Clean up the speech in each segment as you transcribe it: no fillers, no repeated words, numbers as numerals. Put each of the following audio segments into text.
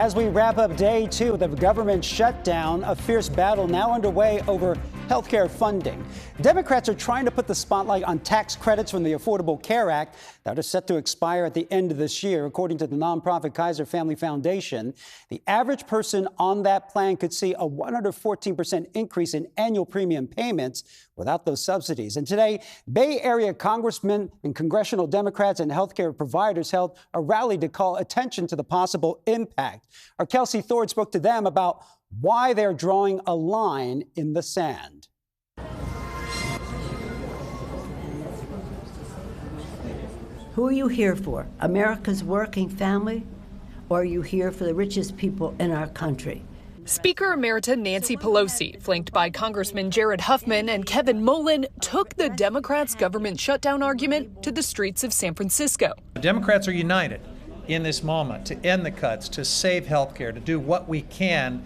As we wrap up day two of the government shutdown, a fierce battle now underway over healthcare funding. Democrats are trying to put the spotlight on tax credits from the Affordable Care Act that are set to expire at the end of this year. According to the nonprofit Kaiser Family Foundation, the average person on that plan could see a 114% increase in annual premium payments without those subsidies. And today, Bay Area congressmen and congressional Democrats and healthcare providers held a rally to call attention to the possible impact. Our Kelsi Thorud spoke to them about why they're drawing a line in the sand. Who are you here for? America's working family? Or are you here for the richest people in our country? Speaker Emerita Nancy Pelosi, flanked by Congressman Jared Huffman and Kevin Mullen, took the Democrats' government shutdown argument to the streets of San Francisco. Democrats are united in this moment to end the cuts, to save health care, to do what we can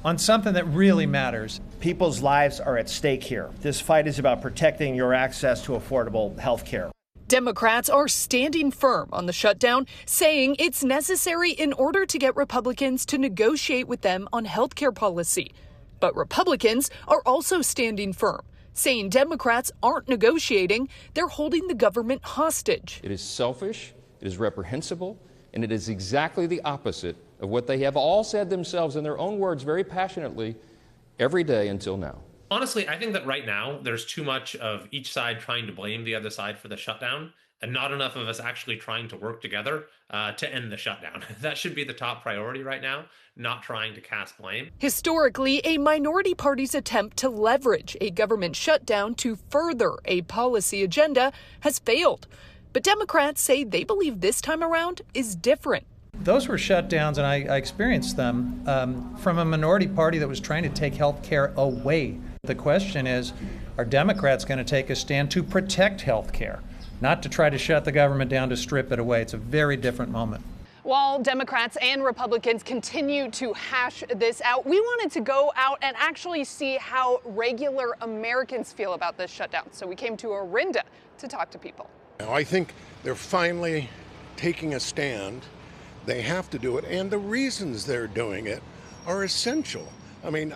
on something that really matters. People's lives are at stake here. This fight is about protecting your access to affordable health care. Democrats are standing firm on the shutdown, saying it's necessary in order to get Republicans to negotiate with them on health care policy. But Republicans are also standing firm, saying Democrats aren't negotiating, they're holding the government hostage. It is selfish, it is reprehensible, and it is exactly the opposite of what they have all said themselves in their own words very passionately every day until now. Honestly, I think that right now there's too much of each side trying to blame the other side for the shutdown and not enough of us actually trying to work together to end the shutdown. That should be the top priority right now, not trying to cast blame. Historically, a minority party's attempt to leverage a government shutdown to further a policy agenda has failed. But Democrats say they believe this time around is different. Those were shutdowns, and I experienced them from a minority party that was trying to take health care away. The question is, are Democrats going to take a stand to protect health care, not to try to shut the government down to strip it away? It's a very different moment. While Democrats and Republicans continue to hash this out, we wanted to go out and actually see how regular Americans feel about this shutdown. So we came to Orinda to talk to people. I think they're finally taking a stand. They have to do it, and the reasons they're doing it are essential. I mean,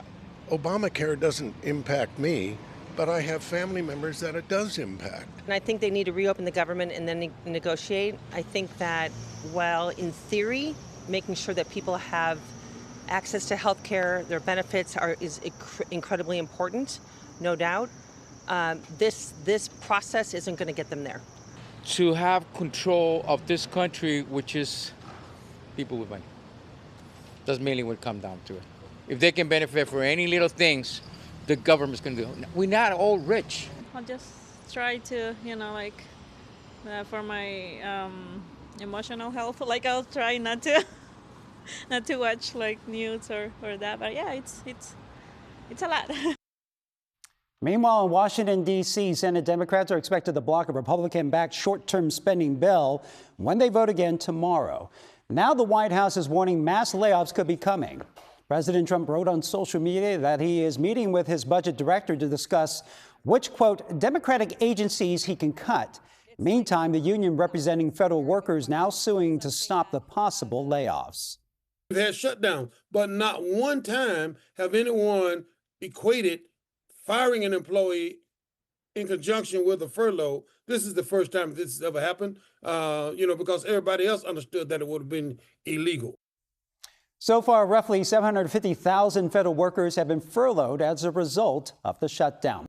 Obamacare doesn't impact me, but I have family members that it does impact. And I think they need to reopen the government and then negotiate. I think that, while in theory, making sure that people have access to health care, their benefits is incredibly important, no doubt. This process isn't going to get them there. To have control of this country, which is people with money. That's mainly what it comes down to it. If they can benefit for any little things, the government's going to do it. We're not all rich. I'll just try to, for my emotional health, I'll try not to watch news or that. But yeah, it's a lot. Meanwhile, in Washington, D.C., Senate Democrats are expected to block a Republican-backed short-term spending bill when they vote again tomorrow. Now the White House is warning mass layoffs could be coming. President Trump wrote on social media that he is meeting with his budget director to discuss which, quote, Democratic agencies he can cut. Meantime, the union representing federal workers now suing to stop the possible layoffs. We've had shutdown, but not one time have anyone equated firing an employee in conjunction with a furlough. This is the first time this has ever happened, because everybody else understood that it would have been illegal. So far, roughly 750,000 federal workers have been furloughed as a result of the shutdown.